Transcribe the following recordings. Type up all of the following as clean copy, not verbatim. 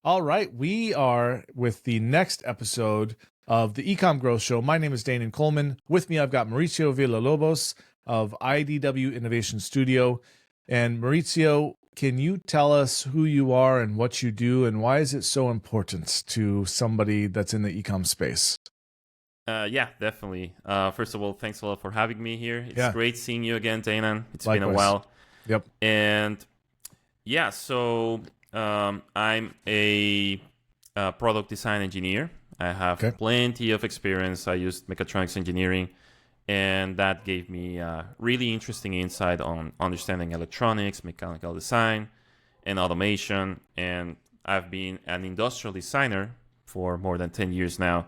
All right, we are with the next episode of the eCom Growth Show. My name is Danan Coleman. With me, I've got Mauricio Villalobos of IDW Innovation Studio. And Mauricio, can you tell us who you are and what you do, and why is it so important to somebody that's in the ecom space? Yeah, definitely. First of all, thanks a lot for having me here. It's Yeah. great seeing you again, Danan. It's Likewise. been a while. Yep. And yeah, so I'm a product design engineer. I have plenty of experience. I used mechatronics engineering, and that gave me really interesting insight on understanding electronics, mechanical design, and automation. And I've been an industrial designer for more than 10 years now.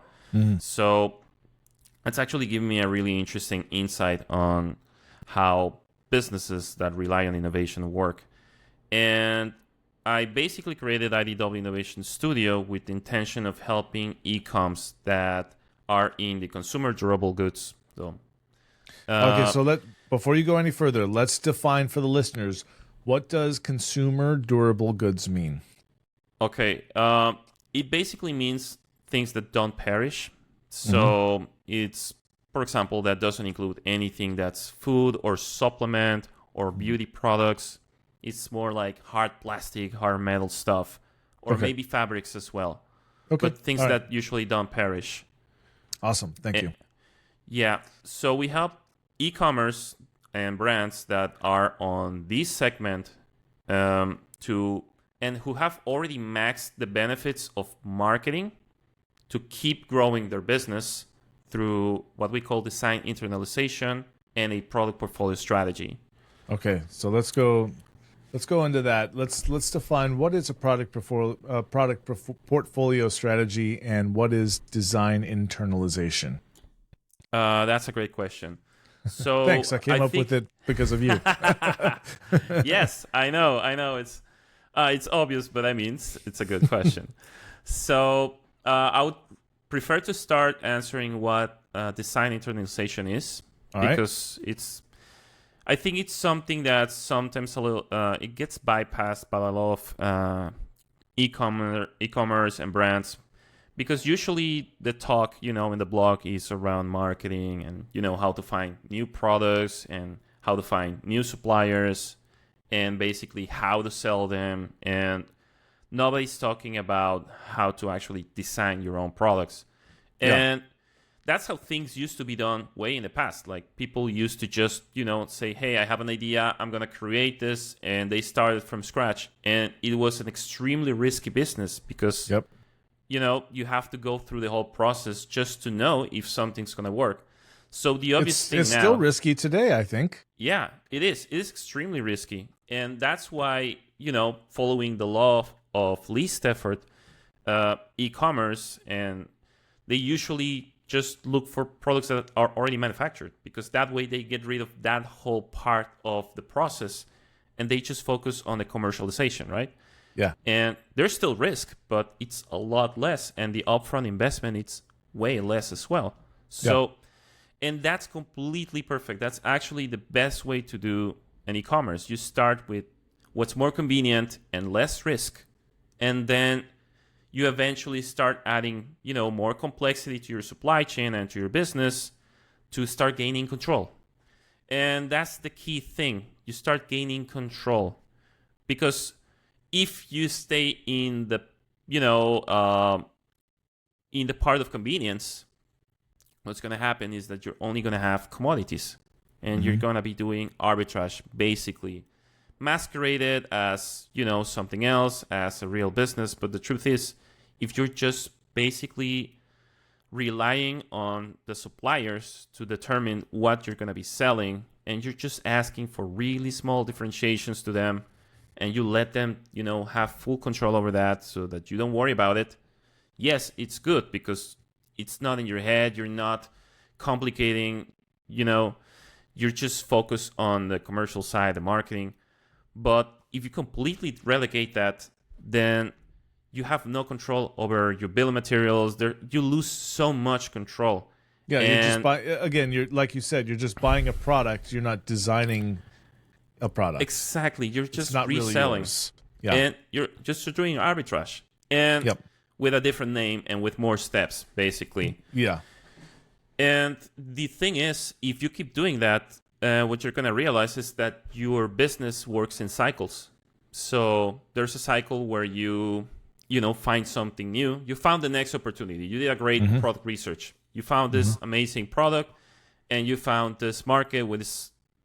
So it's actually given me a really interesting insight on how businesses that rely on innovation work. And I basically created IDW Innovation Studio with the intention of helping eComs that are in the consumer durable goods. So, before you go any further, let's define for the listeners, what does consumer durable goods mean? Okay, it basically means things that don't perish. So it's, for example, that doesn't include anything that's food or supplement or beauty products. It's more like hard plastic, hard metal stuff, or maybe fabrics as well. But things that usually don't perish. Awesome. Thank you. Yeah. So we help e-commerce and brands that are on this segment and who have already maxed the benefits of marketing to keep growing their business through what we call design internalization and a product portfolio strategy. Okay, so let's go into that. Let's define what is a product portfolio strategy and what is design internalization. That's a great question. So thanks. I came up with it because of you. Yes, I know. It's obvious, but I mean it's a good question. So I would prefer to start answering what design internalization is, because I think it's something that sometimes a little it gets bypassed by a lot of e-commerce and brands, because usually the talk, in the blog is around marketing and how to find new products and how to find new suppliers and basically how to sell them, and nobody's talking about how to actually design your own products. And that's how things used to be done way in the past. Like, people used to just, say, hey, I have an idea, I'm going to create this. And they started from scratch. And it was an extremely risky business because, you have to go through the whole process just to know if something's going to work. So the obvious thing it's now... It's still risky today, I think. Yeah, it is. It is extremely risky. And that's why, following the law of least effort, e-commerce, and they usually just look for products that are already manufactured, because that way they get rid of that whole part of the process and they just focus on the commercialization, right? Yeah. And there's still risk, but it's a lot less, and the upfront investment, it's way less as well. So, and that's completely perfect. That's actually the best way to do an e-commerce. You start with what's more convenient and less risk, and then you eventually start adding, more complexity to your supply chain and to your business to start gaining control. And that's the key thing. You start gaining control, because if you stay in the, in the part of convenience, what's going to happen is that you're only going to have commodities, and you're going to be doing arbitrage, basically masqueraded as, something else, as a real business. But the truth is, if you're just basically relying on the suppliers to determine what you're going to be selling, and you're just asking for really small differentiations to them, and you let them, have full control over that so that you don't worry about it. Yes, it's good because it's not in your head. You're not complicating, you're just focused on the commercial side, the marketing. But if you completely relegate that, then you have no control over your bill of materials. You lose so much control. Yeah, you're like you said, you're just buying a product. You're not designing a product. Exactly. You're just not reselling. Really yours. Yeah. And you're just doing arbitrage. and Yep. with a different name and with more steps, basically. Yeah. And the thing is, if you keep doing that, what you're going to realize is that your business works in cycles. So there's a cycle where you find something new. You found the next opportunity. You did a great product research. You found this amazing product, and you found this market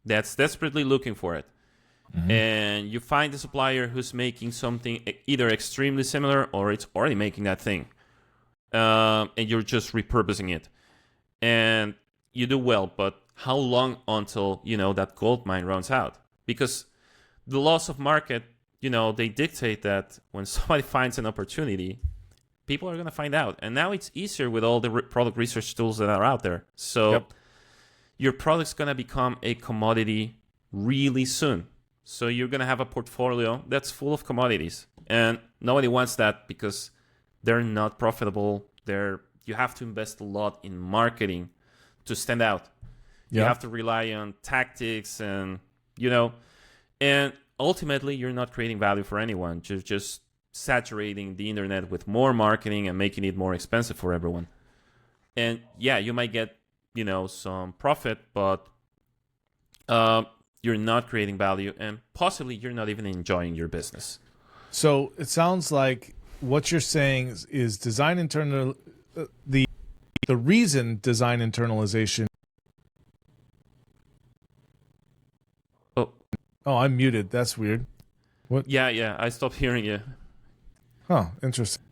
that's desperately looking for it. And you find the supplier who's making something either extremely similar or it's already making that thing. And you're just repurposing it. And you do well, but how long until, that gold mine runs out? Because the laws of market, they dictate that when somebody finds an opportunity, people are going to find out. And now it's easier with all the product research tools that are out there. So your product's going to become a commodity really soon. So you're going to have a portfolio that's full of commodities. And nobody wants that because they're not profitable. You have to invest a lot in marketing to stand out. You have to rely on tactics and ultimately you're not creating value for anyone. You're just saturating the internet with more marketing and making it more expensive for everyone. And you might get, some profit, but you're not creating value and possibly you're not even enjoying your business. So it sounds like what you're saying is design internal. The reason design internalization. Oh, I'm muted. That's weird. What? Yeah. I stopped hearing you. Huh. Interesting.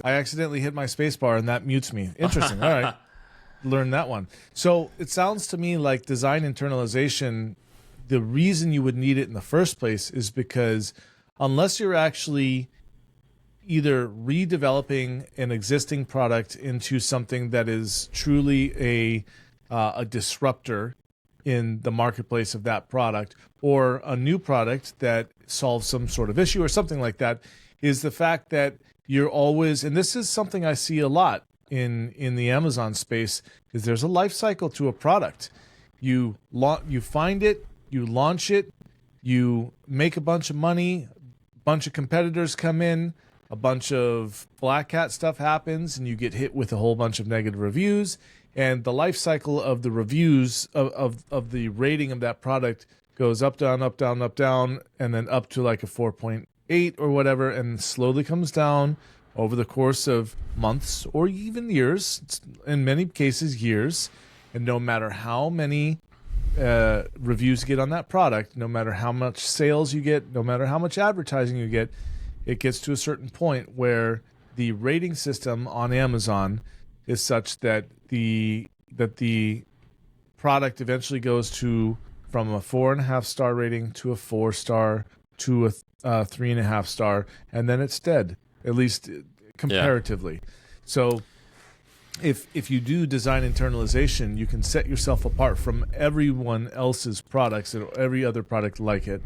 I accidentally hit my space bar and that mutes me. Interesting. All right. Learn that one. So it sounds to me like design internalization, the reason you would need it in the first place is because unless you're actually either redeveloping an existing product into something that is truly a disruptor in the marketplace of that product, or a new product that solves some sort of issue or something like that, is the fact that you're always, and this is something I see a lot in the Amazon space, is there's a life cycle to a product. You find it, you launch it, you make a bunch of money, a bunch of competitors come in, a bunch of black hat stuff happens, and you get hit with a whole bunch of negative reviews. And the life cycle of the reviews of the rating of that product goes up, down, up, down, up, down, and then up to like a 4.8 or whatever, and slowly comes down over the course of months or even years, in many cases years. And no matter how many reviews you get on that product, no matter how much sales you get, no matter how much advertising you get, it gets to a certain point where the rating system on Amazon is such that the product eventually goes from a 4.5 star rating to a 4 star to a 3.5 star, and then it's dead, at least comparatively. Yeah. So if you do design internalization, you can set yourself apart from everyone else's products and every other product like it,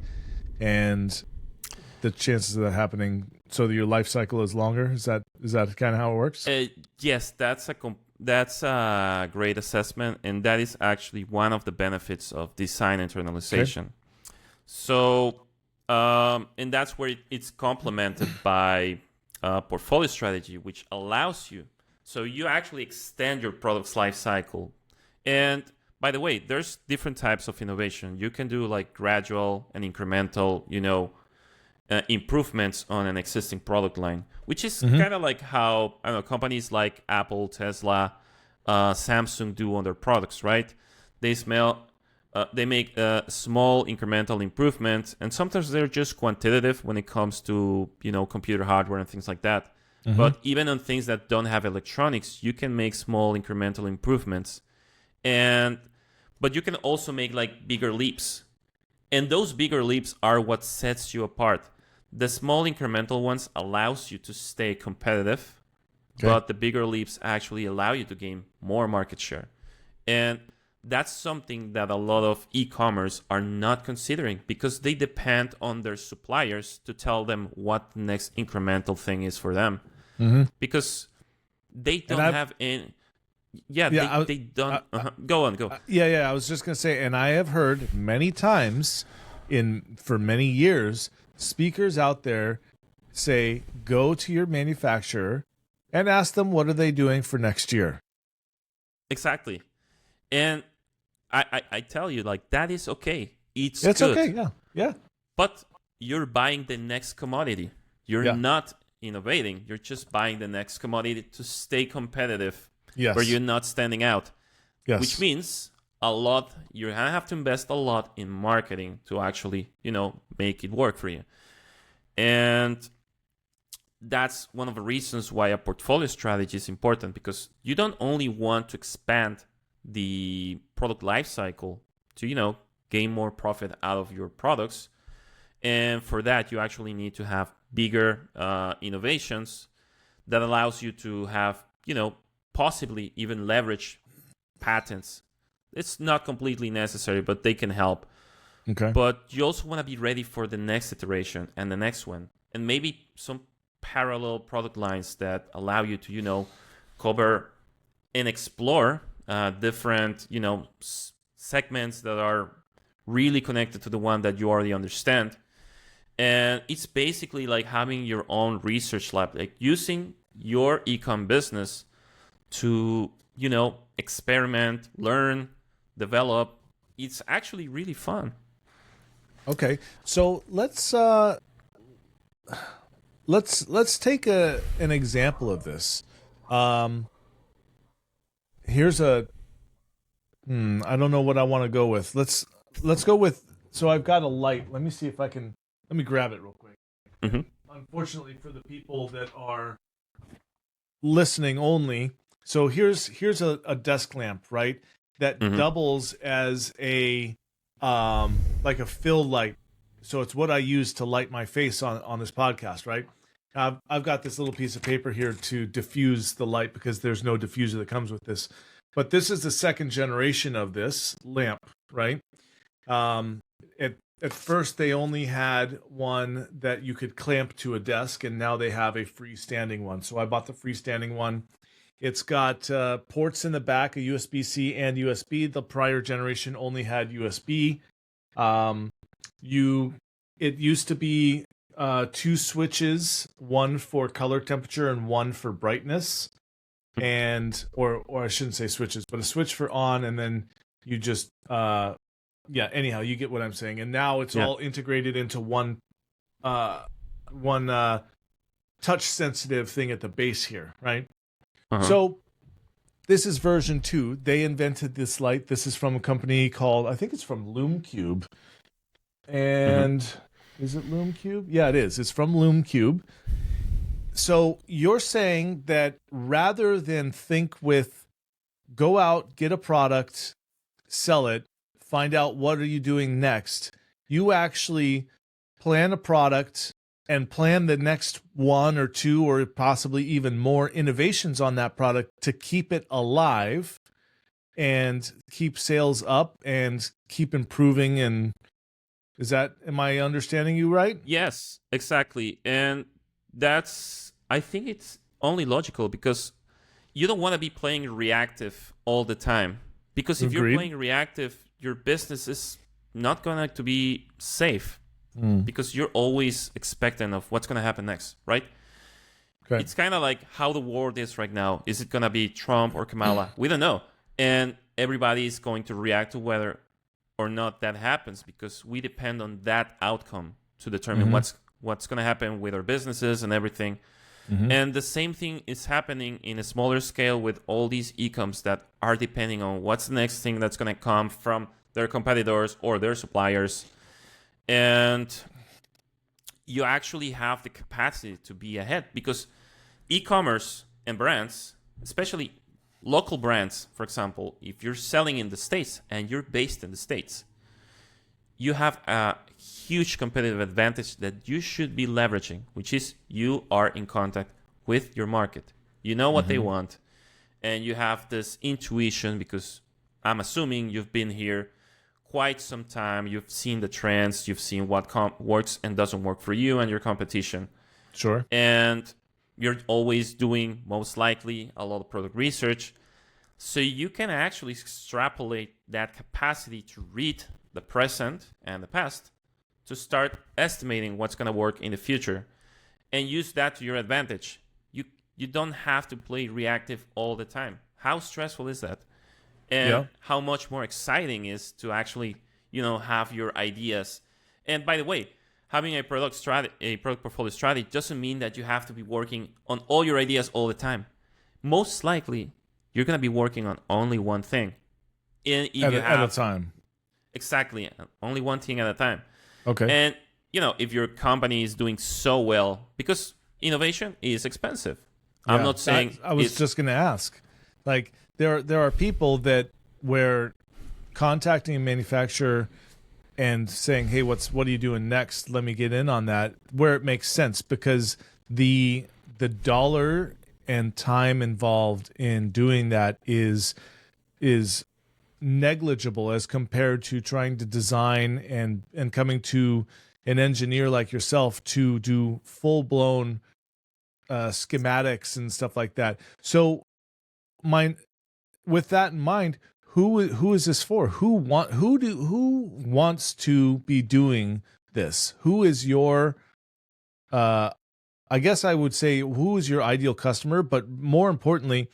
and the chances of that happening so that your life cycle is longer. Is that kind of how it works? Yes, that's a great assessment, and that is actually one of the benefits of design internalization. Okay. So, and that's where it's complemented by a portfolio strategy, which allows you. So you actually extend your product's life cycle. And by the way, there's different types of innovation. You can do like gradual and incremental, improvements on an existing product line, which is kind of like how companies like Apple, Tesla, Samsung do on their products, right? They make small incremental improvements, and sometimes they're just quantitative when it comes to computer hardware and things like that. But even on things that don't have electronics, you can make small incremental improvements, but you can also make like bigger leaps, and those bigger leaps are what sets you apart. The small incremental ones allows you to stay competitive, but the bigger leaps actually allow you to gain more market share. And that's something that a lot of e-commerce are not considering because they depend on their suppliers to tell them what the next incremental thing is for them. Because they don't have any... they don't... Go on. I was just going to say, and I have heard many times for many years, speakers out there say, go to your manufacturer and ask them what are they doing for next year. Exactly. And I tell you, like, that is okay. It's It's good. okay. Yeah. Yeah. But you're buying the next commodity. You're Yeah. not innovating. You're just buying the next commodity to stay competitive. Yes. Where you're not standing out. Yes. Which means you're going to have to invest a lot in marketing to actually, make it work for you. And that's one of the reasons why a portfolio strategy is important, because you don't only want to expand the product lifecycle to, gain more profit out of your products. And for that, you actually need to have bigger innovations that allows you to have, possibly even leverage patents. It's not completely necessary, but they can help. Okay. But you also want to be ready for the next iteration and the next one. And maybe some parallel product lines that allow you to, cover and explore different, segments that are really connected to the one that you already understand. And it's basically like having your own research lab, like using your eCom business to, experiment, learn, develop. It's actually really fun. Okay. So let's take an example of this. Here's I don't know what I want to go with. Let's go with, so I've got a light. Let me see if I can, let me grab it real quick. Mm-hmm. Unfortunately for the people that are listening only, so here's a desk lamp, right? That doubles as a like a fill light. So it's what I use to light my face on this podcast, right? I've got this little piece of paper here to diffuse the light because there's no diffuser that comes with this. But this is the second generation of this lamp, right? At first, they only had one that you could clamp to a desk, and now they have a freestanding one. So I bought the freestanding one. It's got ports in the back, a USB-C and USB. The prior generation only had USB. It used to be 2 switches, one for color temperature and one for brightness. And or I shouldn't say switches, but a switch for on, and then you just anyhow, you get what I'm saying. And now it's all integrated into one touch sensitive thing at the base here, right? So this is version 2. They invented this light. This is from a company called, I think it's from LoomCube. And is it LoomCube? Yeah, it is. It's from LoomCube. So you're saying that rather than think with, go out, get a product, sell it, find out what are you doing next, you actually plan a product and plan the next 1 or 2 or possibly even more innovations on that product to keep it alive and keep sales up and keep improving. And am I understanding you right? Yes, exactly. And I think it's only logical, because you don't want to be playing reactive all the time. Because if you're playing reactive, your business is not going to be safe, because you're always expectant of what's going to happen next, right? Okay. It's kind of like how the world is right now. Is it going to be Trump or Kamala? We don't know. And everybody is going to react to whether or not that happens, because we depend on that outcome to determine what's going to happen with our businesses and everything. And the same thing is happening in a smaller scale with all these eComs that are depending on what's the next thing that's going to come from their competitors or their suppliers. And you actually have the capacity to be ahead, because e-commerce and brands, especially local brands, for example, if you're selling in the States and you're based in the States, you have a huge competitive advantage that you should be leveraging, which is you are in contact with your market. You know what they want, and you have this intuition, because I'm assuming you've been here quite some time. You've seen the trends. You've seen what works and doesn't work for you and your competition. Sure. And you're always doing, most likely, a lot of product research. So you can actually extrapolate that capacity to read the present and the past to start estimating what's going to work in the future. and use that to your advantage. You don't have to play reactive all the time. How stressful is that? And how much more exciting is to actually, have your ideas. And by the way, having a product portfolio strategy doesn't mean that you have to be working on all your ideas all the time. Most likely, you're going to be working on only one thing. At a time. Exactly. Only one thing at a time. Okay. And, if your company is doing so well, because innovation is expensive. I'm not saying... I was just going to ask. Like, there are people that where contacting a manufacturer and saying, hey, what are you doing next? Let me get in on that, where it makes sense, because the dollar and time involved in doing that is negligible as compared to trying to design and coming to an engineer like yourself to do full-blown schematics and stuff like that. So with that in mind, who is this for? Who wants to be doing this? Who is your I guess I would say who is your ideal customer, but more importantly,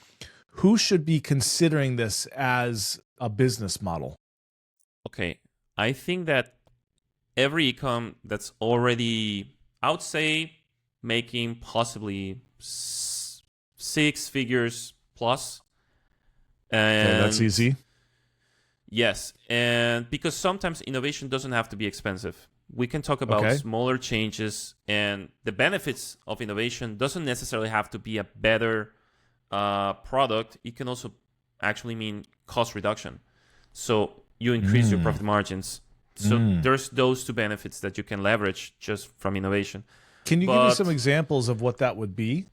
who should be considering this as a business model? Okay. I think that every ecom that's already, I would say, making possibly 6 figures plus. And okay, that's easy. Yes. And because sometimes innovation doesn't have to be expensive. We can talk about smaller changes, and the benefits of innovation doesn't necessarily have to be a better product. It can also actually mean cost reduction. So you increase your profit margins. So there's those two benefits that you can leverage just from innovation. Can you give me some examples of what that would be?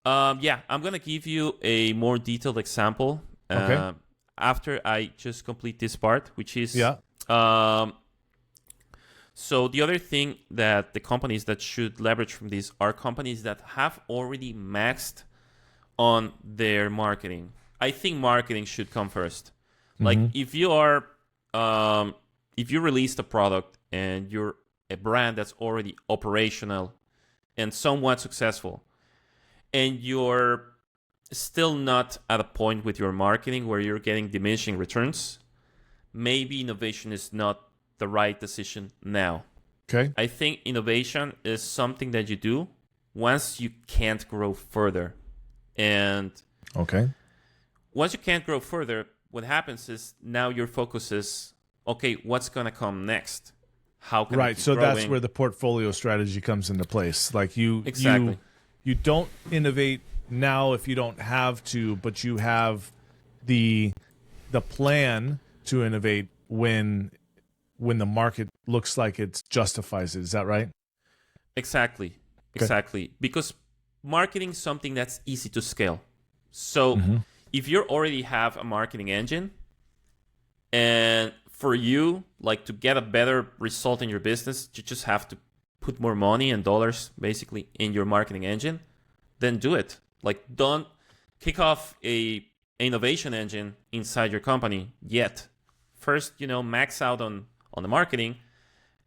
Yeah, I'm going to give you a more detailed example after I just complete this part, which is... So the other thing that the companies that should leverage from this are companies that have already maxed on their marketing. I think marketing should come first. Like if you released a product and you're a brand that's already operational and somewhat successful, and you're still not at a point with your marketing where you're getting diminishing returns, maybe innovation is not the right decision now. Okay. I think innovation is something that you do once you can't grow further. And once you can't grow further, what happens is now your focus is, okay, what's going to come next? How can I keep growing? That's where the portfolio strategy comes into place. Like you don't innovate now if you don't have to, but you have the plan to innovate when the market looks like it justifies it. Is that right? Exactly. Because marketing is something that's easy to scale. So if you already have a marketing engine, and for you, like to get a better result in your business, you just have to put more money and dollars basically in your marketing engine, then do it. Like don't kick off a innovation engine inside your company yet. First, max out on the marketing,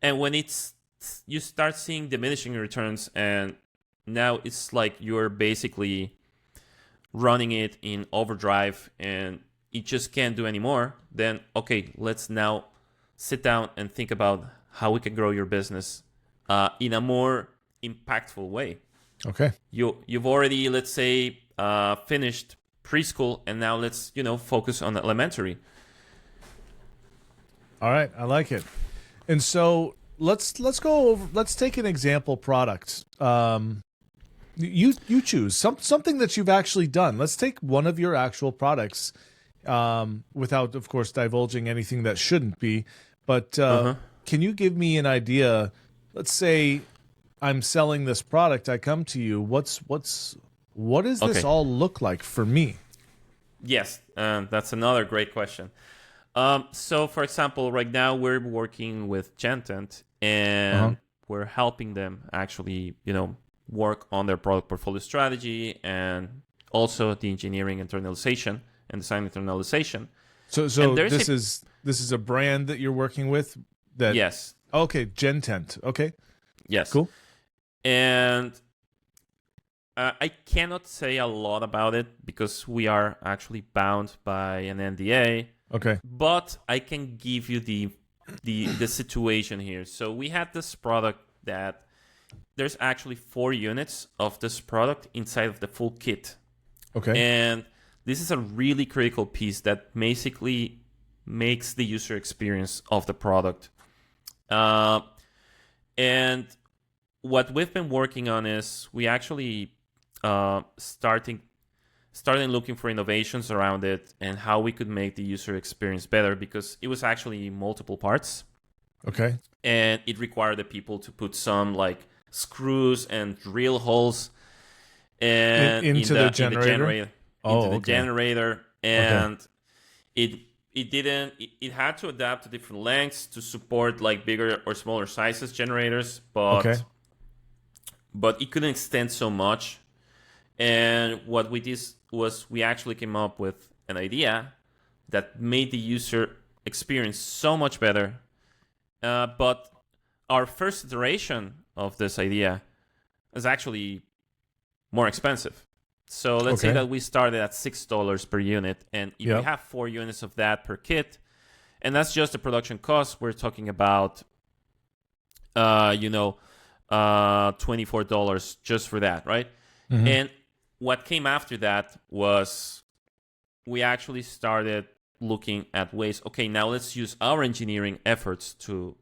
and when you start seeing diminishing returns, and now it's like you're basically running it in overdrive and you just can't do anymore, then okay, let's now sit down and think about how we can grow your business in a more impactful way. Okay. You've already, let's say, finished preschool, and now let's focus on elementary. All right, I like it. And so let's go over. Let's take an example product. You choose something that you've actually done. Let's take one of your actual products, without, of course, divulging anything that shouldn't be. But can you give me an idea? Let's say I'm selling this product. I come to you. What does this all look like for me? Yes, that's another great question. So, for example, right now we're working with Gentent, and we're helping them actually, work on their product portfolio strategy and also the engineering internalization and design internalization. So this is a brand that you're working with. Yes. Okay, Gentent. Okay. Yes. Cool. And I cannot say a lot about it because we are actually bound by an NDA. Okay. But I can give you the situation here. So we had this product that there's actually 4 units of this product inside of the full kit. Okay. And this is a really critical piece that basically makes the user experience of the product. And what we've been working on is we actually starting looking for innovations around it and how we could make the user experience better, because it was actually multiple parts. Okay. And it required the people to put some like screws and drill holes and into the generator. And it had to adapt to different lengths to support like bigger or smaller sizes generators, but it couldn't extend so much. And what we did was we actually came up with an idea that made the user experience so much better. But our first iteration of this idea is actually more expensive. So let's say that we started at $6 per unit, and if we have 4 units of that per kit, and that's just the production cost, we're talking about, $24 just for that, right? Mm-hmm. And what came after that was we actually started looking at ways, okay, now let's use our engineering efforts to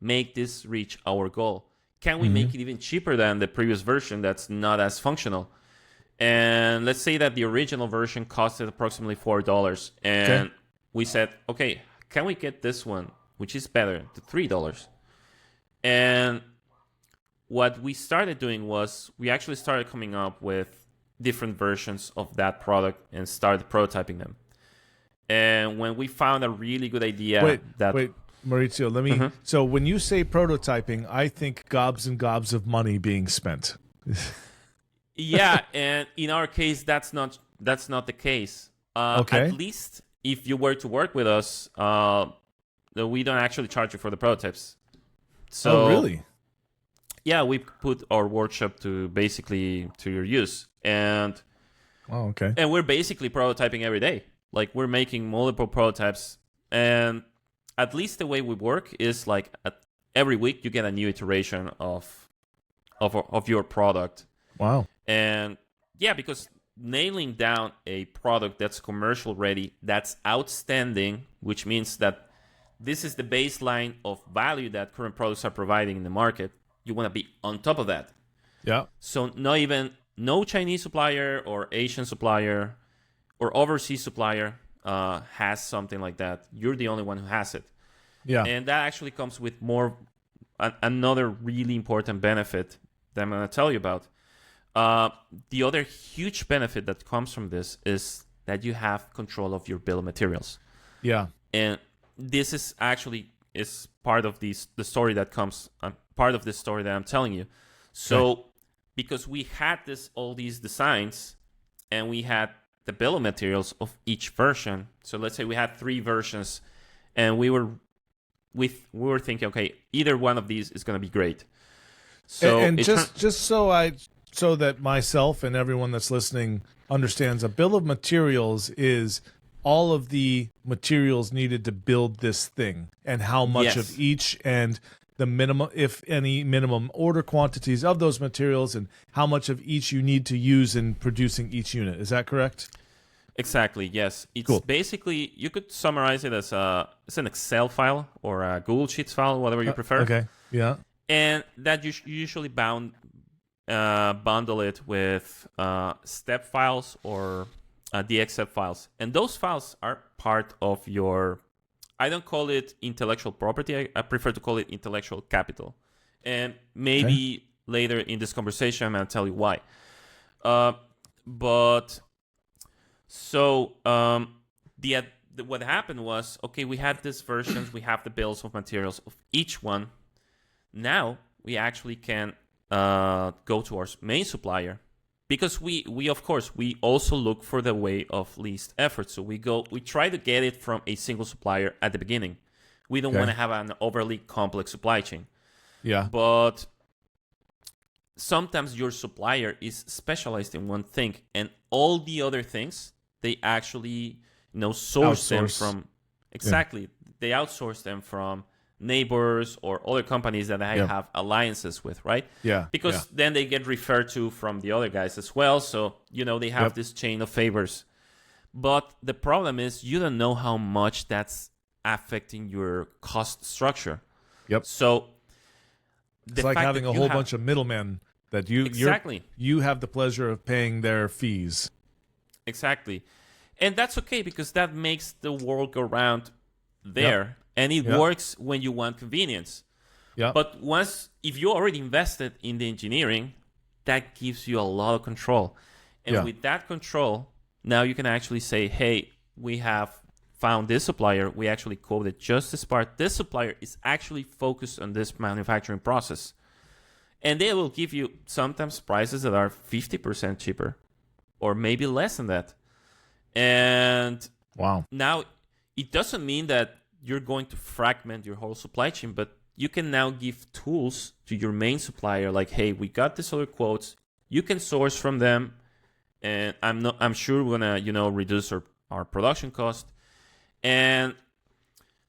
make this reach our goal. Can we make it even cheaper than the previous version that's not as functional? And let's say that the original version costed approximately $4. And we said, okay, can we get this one, which is better, to $3? And what we started doing was we actually started coming up with different versions of that product and started prototyping them. And when we found a really good idea... Wait, Mauricio, let me... So when you say prototyping, I think gobs and gobs of money being spent. Yeah, and in our case, that's not the case. At least if you were to work with us, we don't actually charge you for the prototypes. So, really? Yeah, we put our workshop to your use. And and we're basically prototyping every day. Like, we're making multiple prototypes, and at least the way we work is like every week you get a new iteration of your product. Wow. And yeah, because nailing down a product that's commercial ready, that's outstanding, which means that this is the baseline of value that current products are providing in the market. You want to be on top of that. Yeah. So no Chinese supplier or Asian supplier or overseas supplier has something like that. You're the only one who has it. Yeah. And that actually comes with another really important benefit that I'm going to tell you about. The other huge benefit that comes from this is that you have control of your bill of materials. Yeah. And this is part of the story that comes, part of the story that I'm telling you. So because we had all these designs and we had the bill of materials of each version. So let's say we had 3 versions and we were thinking, okay, either one of these is going to be great. So so that myself and everyone that's listening understands, a bill of materials is all of the materials needed to build this thing and how much of each, and the minimum, if any, minimum order quantities of those materials, and how much of each you need to use in producing each unit. Is that correct? Exactly, yes. It's basically, you could summarize it as it's an Excel file or a Google Sheets file, whatever you prefer. Okay, yeah. And that you usually bundle it with step files or DXF files. And those files are part of your, I don't call it intellectual property, I prefer to call it intellectual capital. And maybe later in this conversation, I'm going to tell you why. What happened was, okay, we had these versions, we have the bills of materials of each one. Now we actually can go to our main supplier, because we of course we also look for the way of least effort. So we try to get it from a single supplier at the beginning. We don't want to have an overly complex supply chain. Yeah. But sometimes your supplier is specialized in one thing, and all the other things they actually source them from. Exactly. They outsource them from neighbors or other companies that I have alliances with, right? Because then they get referred to from the other guys as well. So, they have this chain of favors. But the problem is you don't know how much that's affecting your cost structure. So it's like having a whole bunch of middlemen that you have the pleasure of paying their fees. Exactly. And that's okay because that makes the world go round there. And it works when you want convenience. But if you already invested in the engineering, that gives you a lot of control. And with that control, now you can actually say, hey, we have found this supplier. We actually quoted just this part. This supplier is actually focused on this manufacturing process. And they will give you sometimes prices that are 50% cheaper or maybe less than that. And now it doesn't mean that you're going to fragment your whole supply chain, but you can now give tools to your main supplier like, hey, we got these other quotes. You can source from them. And I'm sure we're gonna, reduce our production cost. And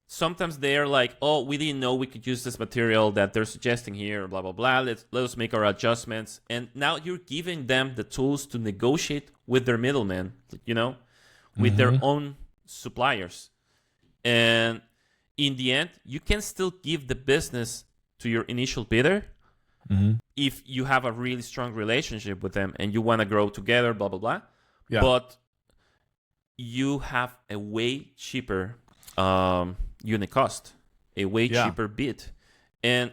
sometimes they're like, oh, we didn't know we could use this material that they're suggesting here, blah, blah, blah. Let us make our adjustments. And now you're giving them the tools to negotiate with their middlemen, with their own suppliers. And in the end, you can still give the business to your initial bidder if you have a really strong relationship with them and you want to grow together, blah, blah, blah. But you have a way cheaper unit cost, a way cheaper bid. And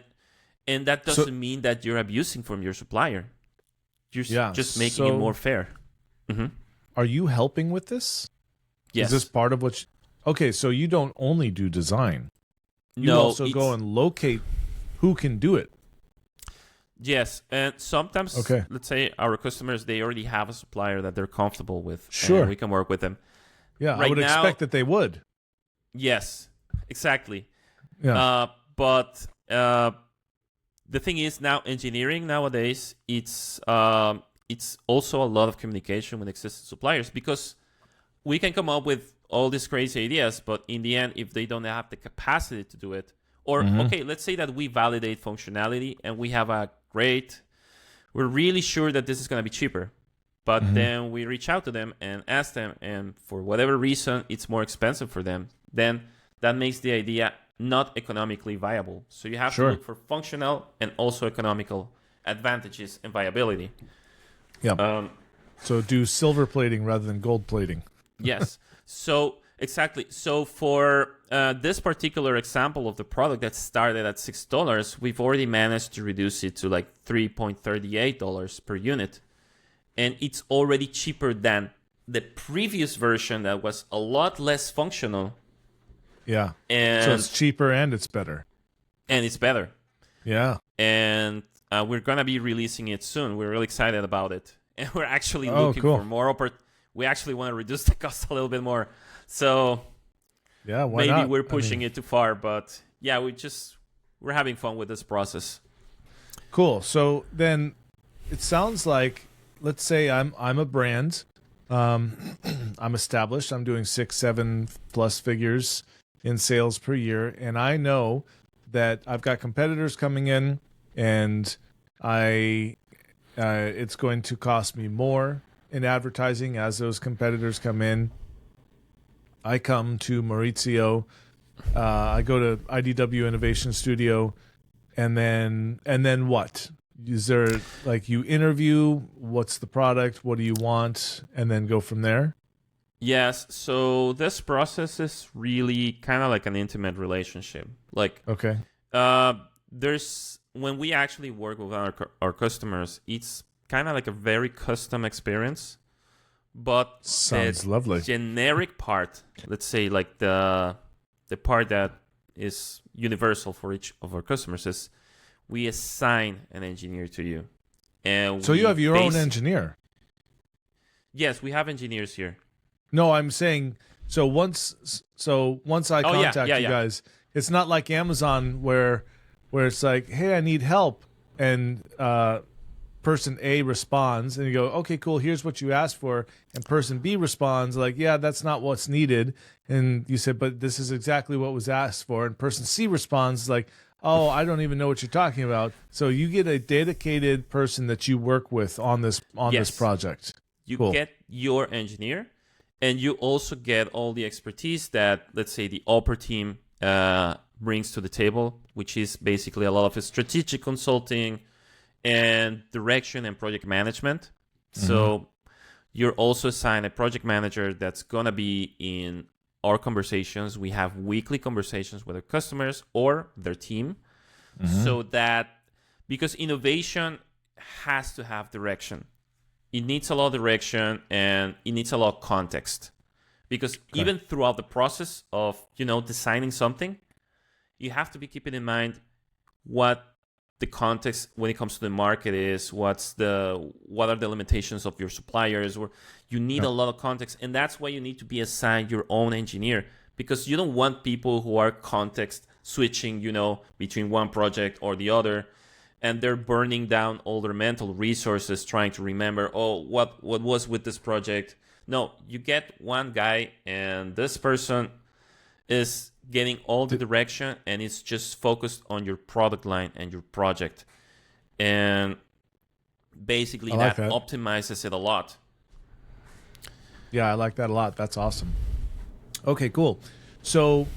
that doesn't mean that you're abusing from your supplier. You're just making it more fair. Are you helping with this? Yes. Is this part of what... Okay, so you don't only do design. You also go and locate who can do it. Yes, and sometimes, let's say our customers, they already have a supplier that they're comfortable with. Sure. And we can work with them. Yeah, I would expect that they would. Yes, exactly. Yeah. But the thing is now engineering nowadays, it's also a lot of communication with existing suppliers because we can come up with all these crazy ideas, but in the end, if they don't have the capacity to do it, or, okay, let's say that we validate functionality and we have we're really sure that this is going to be cheaper, but then we reach out to them and ask them, and for whatever reason, it's more expensive for them, then that makes the idea not economically viable. So you have to look for functional and also economical advantages and viability. Yeah. So do silver plating rather than gold plating. Yes. So exactly. So for this particular example of the product that started at $6, we've already managed to reduce it to like $3.38 per unit. And it's already cheaper than the previous version that was a lot less functional. Yeah. And so it's cheaper and it's better. And it's better. Yeah. And we're going to be releasing it soon. We're really excited about it. And we're actually looking for more opportunities. We actually want to reduce the cost a little bit more. So yeah, why maybe not? We're pushing it too far, but yeah, we're having fun with this process. Cool. So then it sounds like, let's say I'm a brand. I'm established. I'm doing 6-7+ figures in sales per year. And I know that I've got competitors coming in and it's going to cost me more in advertising as those competitors come in. I come to Mauricio. I go to IDW Innovation Studio, and then what? Is there like you interview? What's the product? What do you want? And then go from there. Yes. So this process is really kind of like an intimate relationship. Like there's when we actually work with our customers, it's kind of like a very custom experience. But sounds lovely. Generic part, let's say like the part that is universal for each of our customers is we assign an engineer to you. And so you have your own engineer? Yes, we have engineers here. No, I'm saying so once I contact you guys, it's not like Amazon where it's like, hey, I need help, and person A responds and you go, okay, cool, here's what you asked for, and person B responds like, yeah, that's not what's needed, and you said, but this is exactly what was asked for, and person C responds like, oh, I don't even know what you're talking about. So you get a dedicated person that you work with on this project. You cool. get your engineer, and you also get all the expertise that, let's say, the upper team brings to the table, which is basically a lot of strategic consulting and direction and project management. Mm-hmm. So you're also assigned a project manager that's going to be in our conversations. We have weekly conversations with our customers or their team. Mm-hmm. So that, because innovation has to have direction. It needs a lot of direction and it needs a lot of context. Because even throughout the process of, designing something, you have to be keeping in mind what the context when it comes to the market is, what are the limitations of your suppliers, or you need a lot of context. And that's why you need to be assigned your own engineer, because you don't want people who are context switching, between one project or the other, and they're burning down all their mental resources trying to remember, what was with this project. No, you get one guy, and this person is getting all the direction, and it's just focused on your product line and your project. And basically that optimizes it a lot. Yeah, I like that a lot. That's awesome. Okay, cool. So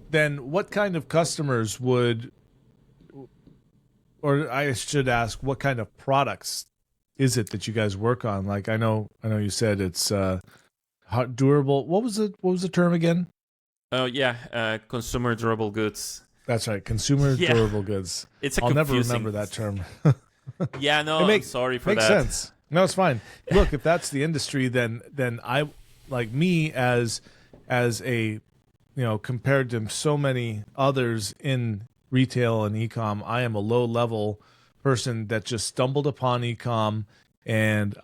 then what kind of customers would, or I should ask, what kind of products is it that you guys work on? Like, I know you said it's durable. What was the term again? Oh yeah, consumer durable goods. That's right, consumer durable goods. I'll never remember that term. Yeah, no, I'm sorry for that. Makes sense. No, it's fine. Look, if that's the industry, then I, like me as a, compared to so many others in retail and eCom, I am a low level person that just stumbled upon eCom, and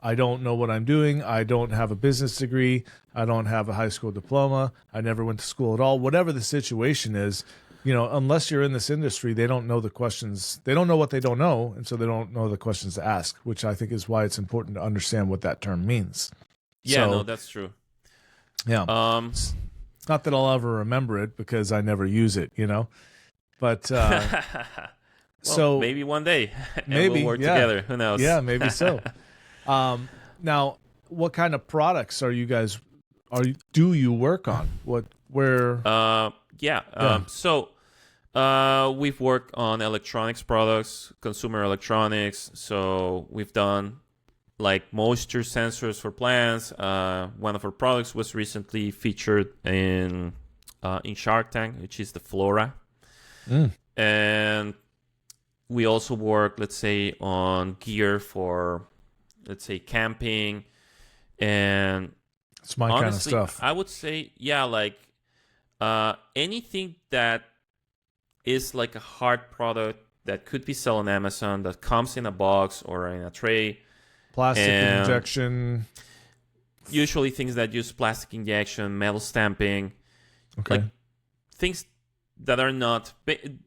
I don't know what I'm doing. I don't have a business degree. I don't have a high school diploma. I never went to school at all. Whatever the situation is, unless you're in this industry, they don't know the questions. They don't know what they don't know, and so they don't know the questions to ask, which I think is why it's important to understand what that term means. Yeah, no, that's true. Yeah. It's not that I'll ever remember it because I never use it, But so maybe one day maybe we'll work together. Who knows? Yeah, maybe so. Now, what kind of products do you work on? So we've worked on electronics products, consumer electronics. So we've done like moisture sensors for plants. One of our products was recently featured in Shark Tank, which is the Flora. And we also work, let's say, on gear for, let's say, camping. And it's my honestly, kind of stuff. I would say, anything that is like a hard product that could be sold on Amazon, that comes in a box or in a tray. Plastic injection. Usually things that use plastic injection, metal stamping. Okay. Like things that are not,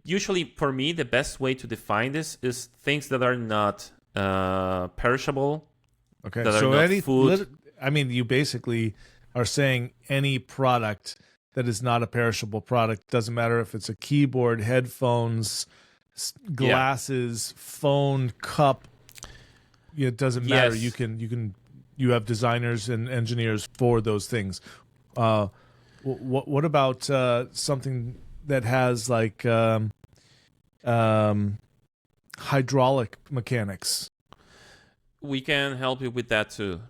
usually for me, the best way to define this is things that are not perishable. Okay, so any food. You basically are saying any product that is not a perishable product. Doesn't matter if it's a keyboard, headphones, glasses, phone, cup. It doesn't matter. Yes. You have designers and engineers for those things. What about something that has like hydraulic mechanics? We can help you with that too.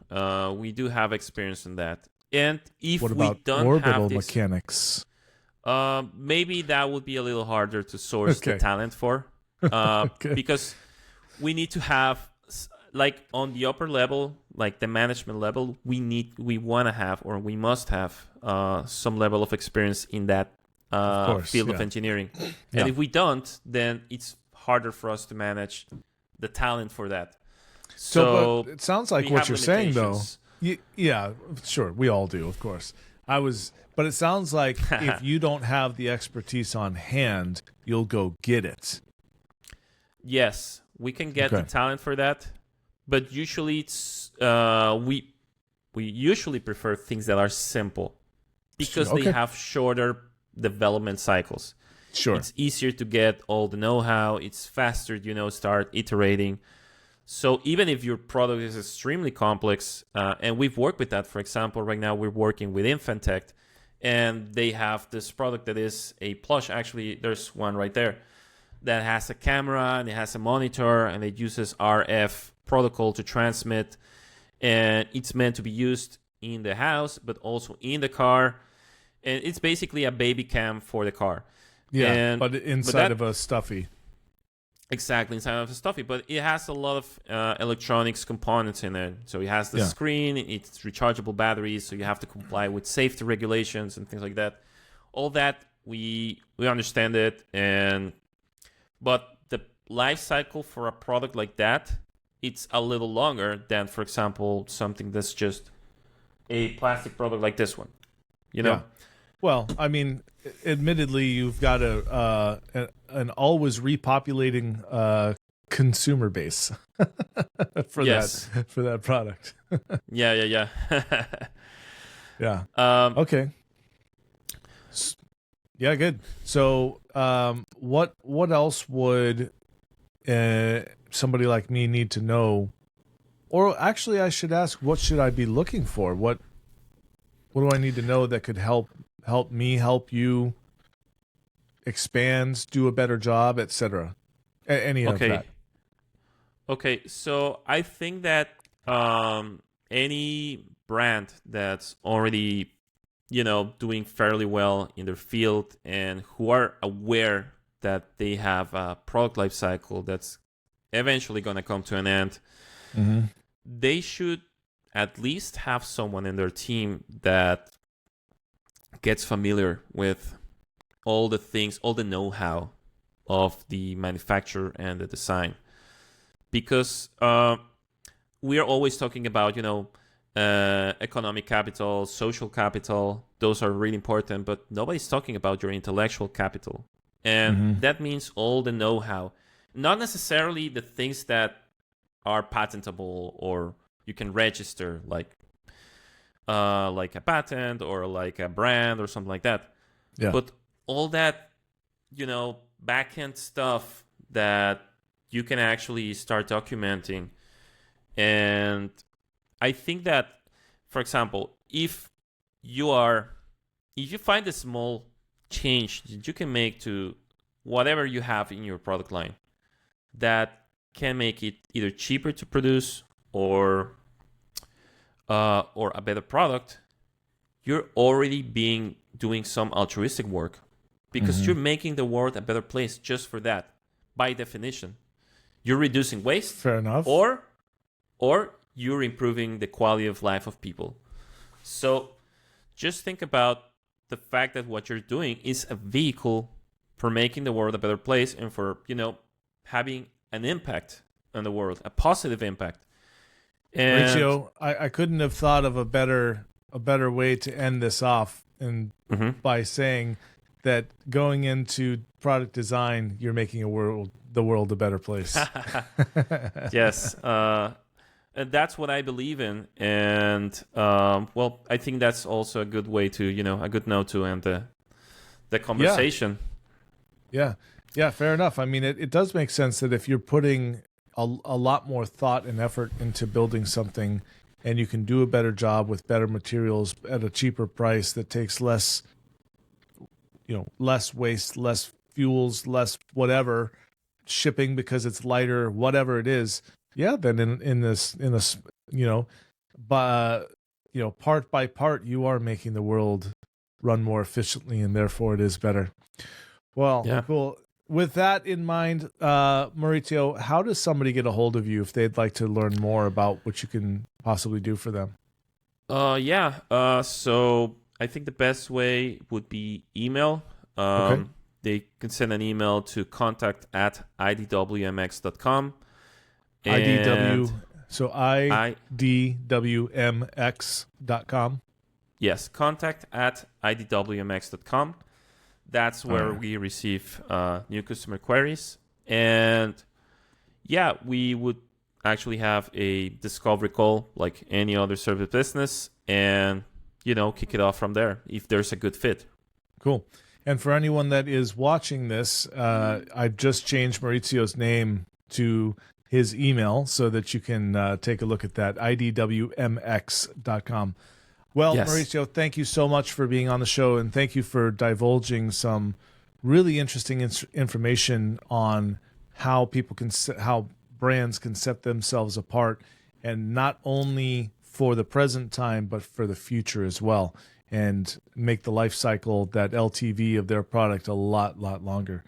We do have experience in that. And if what about we don't orbital have this, mechanics? Maybe that would be a little harder to source the talent for, because we need to have, like on the upper level, like the management level, we must have some level of experience in that field of engineering. And if we don't, then it's harder for us to manage the talent for that. So but it sounds like what you're saying, though. Yeah, sure. We all do, of course. But it sounds like if you don't have the expertise on hand, you'll go get it. Yes, We can get the talent for that, but usually it's we usually prefer things that are simple because they have shorter development cycles. Sure. It's easier to get all the know-how. It's faster, start iterating. So even if your product is extremely complex, and we've worked with that, for example, right now we're working with Infantech, and they have this product that is a plush. Actually, there's one right there that has a camera and it has a monitor and it uses RF protocol to transmit. And it's meant to be used in the house, but also in the car. And it's basically a baby cam for the car. Yeah, but inside of a stuffy. Exactly, inside of a stuffy. But it has a lot of electronics components in it. So it has the screen, it's rechargeable batteries, so you have to comply with safety regulations and things like that. All that, we understand it. But the life cycle for a product like that, it's a little longer than, for example, something that's just a plastic product like this one. Yeah. Well, I mean, admittedly, you've got an always repopulating consumer base for that product. Yeah. Yeah. Okay. Yeah, good. So, what else would somebody like me need to know? Or actually, I should ask, what should I be looking for? What do I need to know that could help me, help you expand, do a better job, etc.? Any of that. Okay, so I think that any brand that's already, doing fairly well in their field and who are aware that they have a product life cycle that's eventually going to come to an end, they should at least have someone in their team that gets familiar with all the things, all the know-how of the manufacturer and the design. Because we are always talking about, economic capital, social capital. Those are really important, but nobody's talking about your intellectual capital. And that means all the know-how. Not necessarily the things that are patentable or you can register, like a patent or like a brand or something like that. Yeah. But all that, back-end stuff that you can actually start documenting. And I think that, for example, if you find a small change that you can make to whatever you have in your product line that can make it either cheaper to produce or a better product, you're already doing some altruistic work because you're making the world a better place just for that. By definition, you're reducing waste. Fair enough. Or you're improving the quality of life of people. So just think about the fact that what you're doing is a vehicle for making the world a better place and for, having an impact on the world, a positive impact. And Mauricio, I couldn't have thought of a better way to end this off, and by saying that going into product design, you're making the world a better place. Yes, and that's what I believe in, and I think that's also a good way to, a good note to end the conversation. Yeah, fair enough. I mean, it does make sense that if you're putting a lot more thought and effort into building something, and you can do a better job with better materials at a cheaper price that takes less waste, less fuels, less whatever, shipping because it's lighter, whatever it is. Yeah, then in this, part by part, you are making the world run more efficiently, and therefore it is better. Well, cool. With that in mind, Mauricio, how does somebody get a hold of you if they'd like to learn more about what you can possibly do for them? So I think the best way would be email. They can send an email to contact@idwmx.com. IDW, so idwmx.com. Yes, contact@idwmx.com. That's where we receive new customer queries. And yeah, we would actually have a discovery call like any other service business, and kick it off from there if there's a good fit. Cool. And for anyone that is watching this, I've just changed Maurizio's name to his email so that you can take a look at that, idwmx.com. Well, Yes. Mauricio, thank you so much for being on the show, and thank you for divulging some really interesting information on how how brands can set themselves apart, and not only for the present time, but for the future as well, and make the life cycle, that LTV of their product, a lot longer.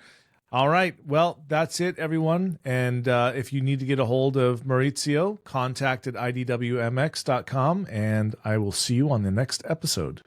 All right. Well, that's it, everyone. And if you need to get a hold of Maurizio, contact at idwmx.com, and I will see you on the next episode.